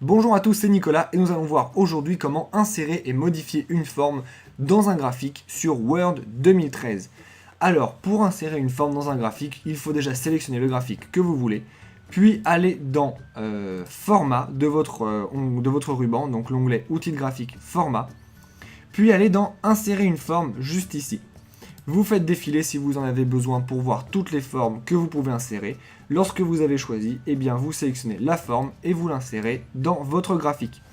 Bonjour à tous, c'est Nicolas et nous allons voir aujourd'hui comment insérer et modifier une forme dans un graphique sur Word 2013. Alors, pour insérer une forme dans un graphique, il faut déjà sélectionner le graphique que vous voulez, puis aller dans Format de votre ruban, donc l'onglet Outils de graphique Format, puis aller dans Insérer une forme juste ici. Vous faites défiler si vous en avez besoin pour voir toutes les formes que vous pouvez insérer. Lorsque vous avez choisi, eh bien vous sélectionnez la forme et vous l'insérez dans votre graphique.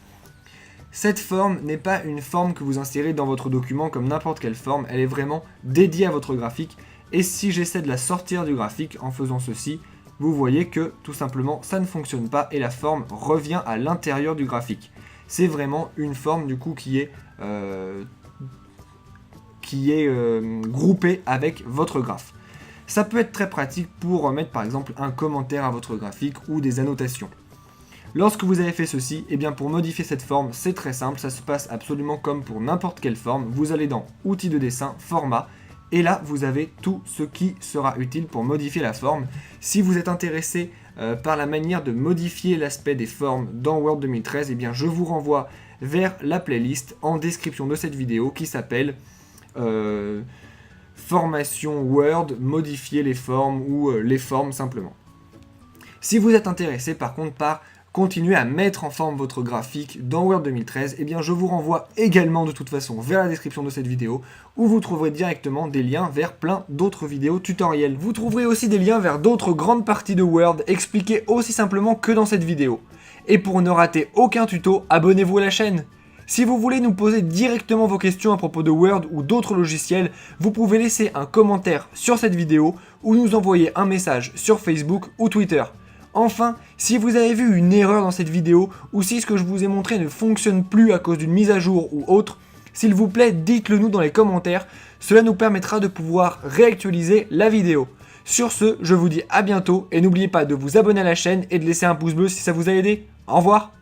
Cette forme n'est pas une forme que vous insérez dans votre document comme n'importe quelle forme, elle est vraiment dédiée à votre graphique. Et si j'essaie de la sortir du graphique en faisant ceci, vous voyez que tout simplement ça ne fonctionne pas et la forme revient à l'intérieur du graphique. C'est vraiment une forme du coup qui est groupé avec votre graphe. Ça peut être très pratique pour mettre par exemple un commentaire à votre graphique ou des annotations. Lorsque vous avez fait ceci, et bien pour modifier cette forme, c'est très simple, ça se passe absolument comme pour n'importe quelle forme. Vous allez dans Outils de dessin, Format, et là vous avez tout ce qui sera utile pour modifier la forme. Si vous êtes intéressé par la manière de modifier l'aspect des formes dans Word 2013, et bien je vous renvoie vers la playlist en description de cette vidéo qui s'appelle formation Word, modifier les formes ou les formes simplement. Si vous êtes intéressé par contre par continuer à mettre en forme votre graphique dans Word 2013, eh bien je vous renvoie également de toute façon vers la description de cette vidéo où vous trouverez directement des liens vers plein d'autres vidéos tutoriels. Vous trouverez aussi des liens vers d'autres grandes parties de Word expliquées aussi simplement que dans cette vidéo. Et pour ne rater aucun tuto, abonnez-vous à la chaîne. Si vous voulez nous poser directement vos questions à propos de Word ou d'autres logiciels, vous pouvez laisser un commentaire sur cette vidéo ou nous envoyer un message sur Facebook ou Twitter. Enfin, si vous avez vu une erreur dans cette vidéo ou si ce que je vous ai montré ne fonctionne plus à cause d'une mise à jour ou autre, s'il vous plaît, dites-le nous dans les commentaires, cela nous permettra de pouvoir réactualiser la vidéo. Sur ce, je vous dis à bientôt et n'oubliez pas de vous abonner à la chaîne et de laisser un pouce bleu si ça vous a aidé. Au revoir!